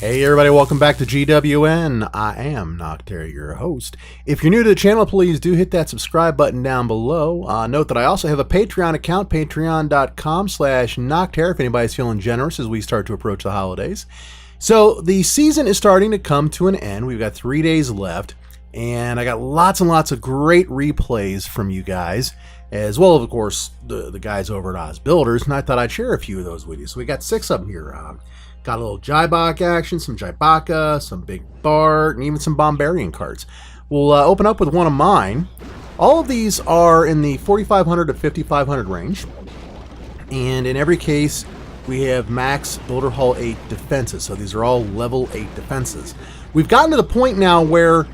Hey everybody, welcome back to GWN. I am Noctera, your host. If you're new to the channel, please do hit that subscribe button down below. Note that I also have a Patreon account, patreon.com/Noctera, if anybody's feeling generous as we start to approach the holidays. So the season is starting to come to an end. We've got 3 days left, and I got lots and lots of great replays from you guys, as well as, of course, the guys over at Oz Builders, and I thought I'd share a few of those with you. So we got 6 of them here. Got a little GiBoCC action, some GiBoCCa, some Big Bart, and even some Bombarian Carts. We'll open up with one of mine. All of these are in the 4,500 to 5,500 range. And in every case, we have max Builder Hall 8 defenses. So these are all level 8 defenses. We've gotten to the point now where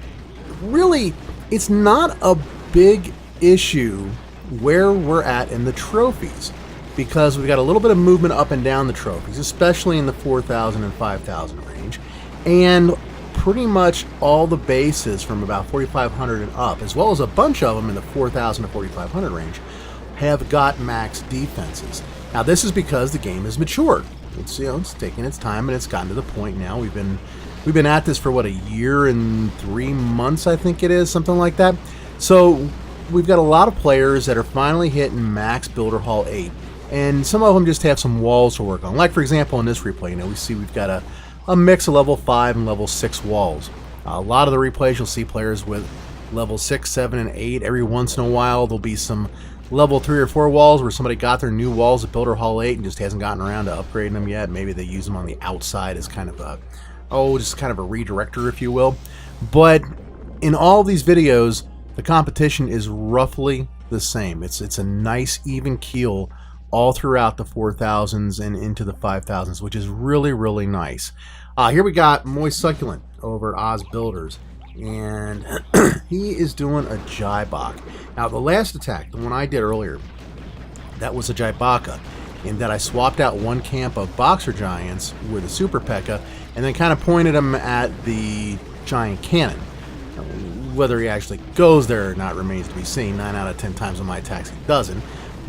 really it's not a big issue where we're at in the trophies, because we've got a little bit of movement up and down the trophies, especially in the 4,000 and 5,000 range, and pretty much all the bases from about 4,500 and up, as well as a bunch of them in the 4,000 to 4,500 range, have got max defenses. Now this is because the game has matured. It's taking its time, and it's gotten to the point now. We've been at this for what, a year and 3 months, I think it is, something like that. So we've got a lot of players that are finally hitting max Builder Hall 8. And some of them just have some walls to work on. Like, for example, in this replay, we've got a mix of level 5 and level 6 walls. A lot of the replays, you'll see players with level 6, 7, and 8. Every once in a while, there'll be some level 3 or 4 walls where somebody got their new walls at Builder Hall 8 and just hasn't gotten around to upgrading them yet. Maybe they use them on the outside as kind of just kind of a redirector, if you will. But in all these videos, the competition is roughly the same. It's a nice, even keel all throughout the 4,000s and into the 5,000s, which is really, really nice. Here we got Moist Succulent over at Oz Builders, and he is doing a GiBoCC. Now, the last attack, the one I did earlier, that was a GiBoCCa, in that I swapped out one camp of Boxer Giants with a Super P.E.K.K.A, and then kind of pointed him at the Giant Cannon. Now, whether he actually goes there or not remains to be seen. 9 out of 10 times on my attacks he doesn't,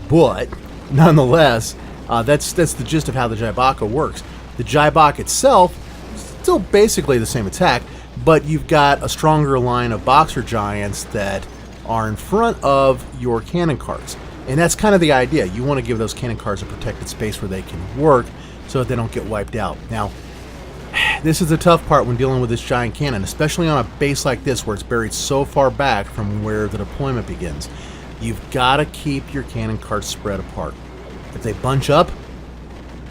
but nonetheless, that's the gist of how the GiBoCCa works. The GiBoCC itself is still basically the same attack, but you've got a stronger line of Boxer Giants that are in front of your cannon carts. And that's kind of the idea. You want to give those cannon carts a protected space where they can work so that they don't get wiped out. Now, this is the tough part when dealing with this giant cannon, especially on a base like this where it's buried so far back from where the deployment begins. You've got to keep your cannon carts spread apart. If they bunch up,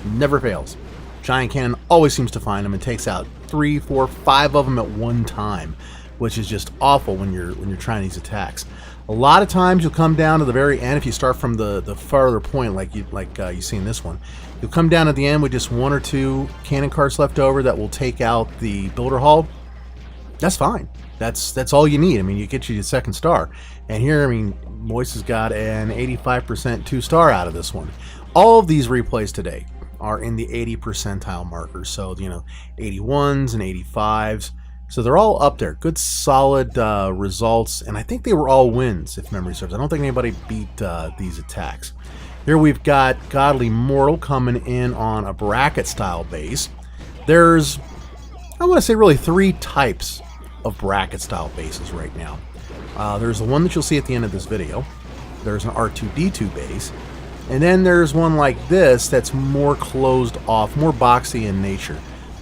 never fails. Giant Cannon always seems to find them and takes out 3, 4, 5 of them at one time, which is just awful when you're trying these attacks. A lot of times you'll come down to the very end if you start from the farther point, like you see in this one. You'll come down at the end with just 1 or 2 cannon carts left over that will take out the Builder Hall. That's fine. That's all you need. I mean, you get you your 2nd star. And here, I mean, Moist has got an 85% 2-star out of this one. All of these replays today are in the 80 percentile markers. So, 81s and 85s. So they're all up there. Good, solid results. And I think they were all wins, if memory serves. I don't think anybody beat these attacks. Here we've got Godly Mortal coming in on a bracket-style base. There's, I want to say, really 3 types of bracket-style bases right now. There's the one that you'll see at the end of this video. There's an R2-D2 base. And then there's one like this that's more closed off, more boxy in nature.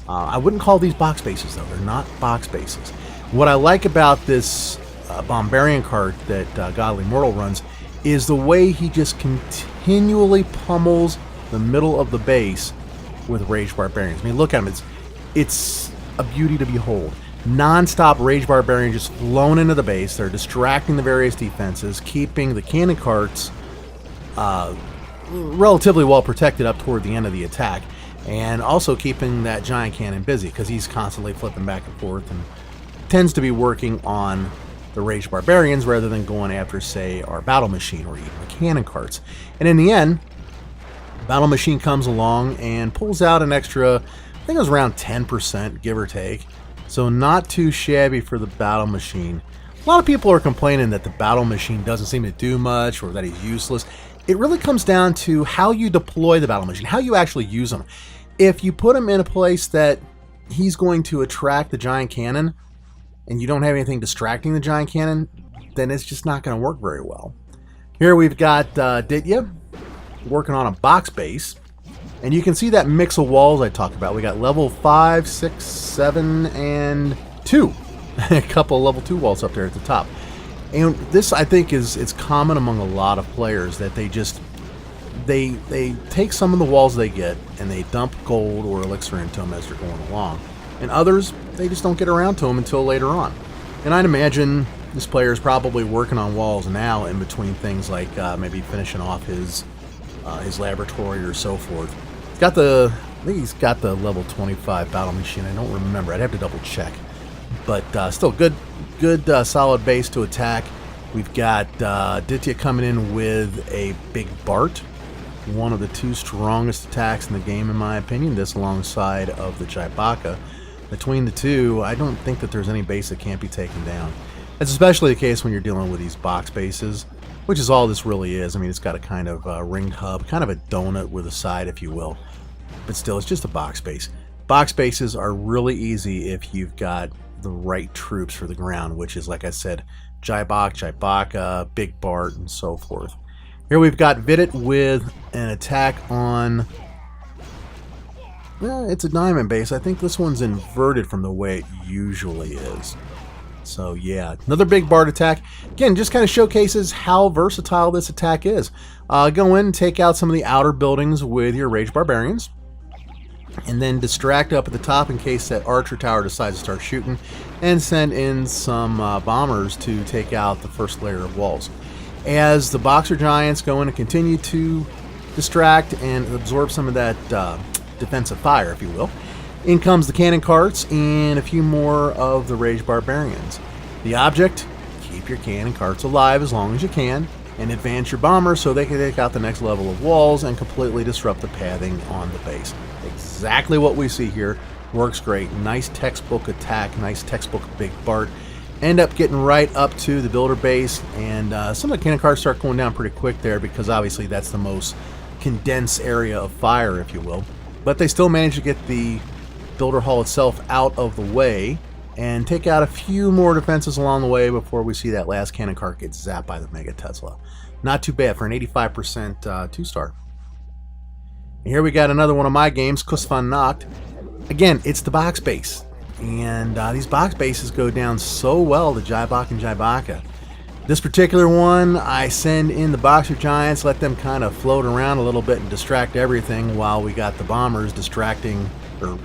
I wouldn't call these box bases, though. They're not box bases. What I like about this Bombarian cart that Godly Mortal runs is the way he just continually pummels the middle of the base with Rage Barbarians. I mean, look at him. It's a beauty to behold. Non-stop Rage Barbarian just flown into the base. They're distracting the various defenses, keeping the cannon carts relatively well protected up toward the end of the attack, and also keeping that giant cannon busy because he's constantly flipping back and forth and tends to be working on the Rage Barbarians rather than going after, say, our Battle Machine or even the cannon carts. And in the end, Battle Machine comes along and pulls out an extra, I think it was around 10%, give or take. So not too shabby for the Battle Machine. A lot of people are complaining that the Battle Machine doesn't seem to do much or that he's useless. It really comes down to how you deploy the Battle Machine, how you actually use them. If you put them in a place that he's going to attract the giant cannon and you don't have anything distracting the giant cannon, then it's just not going to work very well. Here we've got Ditya working on a box base. And you can see that mix of walls I talked about. We got level 5, 6, 7, and 2. A couple of level 2 walls up there at the top. And this, I think, it's common among a lot of players that they just they take some of the walls they get and they dump gold or elixir into them as they're going along. And others, they just don't get around to them until later on. And I'd imagine this player is probably working on walls now in between things like maybe finishing off his laboratory or so forth. I think he's got the level 25 battle machine. I don't remember. I'd have to double check. But still, good solid base to attack. We've got Ditya coming in with a Big Bart, one of the 2 strongest attacks in the game, in my opinion. This alongside of the GiBoCCa. Between the two, I don't think that there's any base that can't be taken down. That's especially the case when you're dealing with these box bases, which is all this really is. I mean, it's got a kind of ringed hub, kind of a donut with a side, if you will. But still, it's just a box base. Box bases are really easy if you've got the right troops for the ground, which is, like I said, GiBoCCa, Big Bart, and so forth. Here we've got Vidit with an attack on... Well, it's a diamond base. I think this one's inverted from the way it usually is. So yeah, another Big Bart attack. Again, just kind of showcases how versatile this attack is. Go in and take out some of the outer buildings with your Rage Barbarians. And then distract up at the top in case that archer tower decides to start shooting. And send in some bombers to take out the first layer of walls. As the boxer giants go in and continue to distract and absorb some of that defensive fire, if you will, in comes the cannon carts and a few more of the Rage Barbarians. The object, keep your cannon carts alive as long as you can and advance your bombers so they can take out the next level of walls and completely disrupt the pathing on the base. Exactly what we see here. Works great. Nice textbook attack, nice textbook Big Bart. End up getting right up to the builder base, and some of the cannon carts start going down pretty quick there because obviously that's the most condensed area of fire, if you will. But they still manage to get the builder hall itself out of the way and take out a few more defenses along the way before we see that last cannon cart get zapped by the Mega Tesla. Not too bad for an 85% 2-star. And here we got another one of my games, Kus van Nacht. Again, it's the box base. And these box bases go down so well to GiBoCC and GiBoCCa. This particular one, I send in the boxer giants, let them kind of float around a little bit and distract everything while we got the bombers disrupting the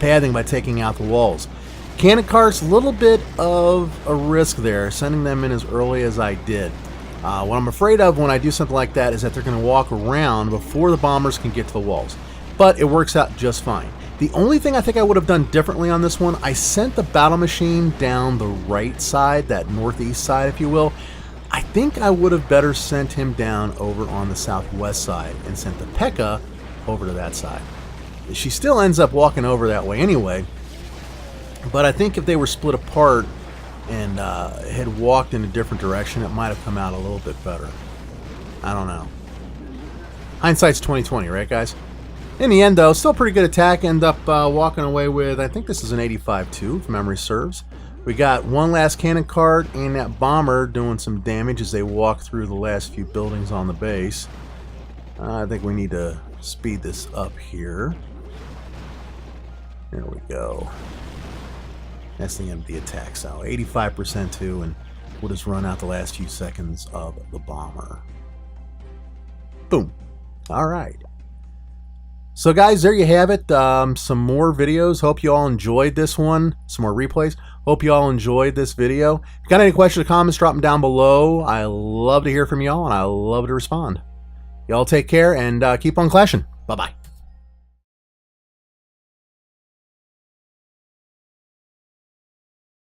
pathing by taking out the walls. Cannon carts, a little bit of a risk there, sending them in as early as I did. What I'm afraid of when I do something like that is that they're going to walk around before the bombers can get to the walls. But it works out just fine. The only thing I think I would have done differently on this one, I sent the battle machine down the right side, that northeast side, if you will. I think I would have better sent him down over on the southwest side and sent the P.E.K.K.A. over to that side. She still ends up walking over that way anyway, but I think if they were split apart and had walked in a different direction, it might have come out a little bit better. I don't know. Hindsight's 20/20, right, guys? In the end, though, still pretty good attack. End up walking away with, I think this is an 85-2, if memory serves. We got one last cannon cart and that bomber doing some damage as they walk through the last few buildings on the base. I think we need to speed this up here. There we go. That's the end of the attack. So 85% too, and we'll just run out the last few seconds of the bomber. Boom. All right. So guys, there you have it. Some more videos. Hope you all enjoyed this one. Some more replays. Hope you all enjoyed this video. If you got any questions or comments, drop them down below. I love to hear from y'all, and I love to respond. Y'all take care and keep on clashing. Bye-bye.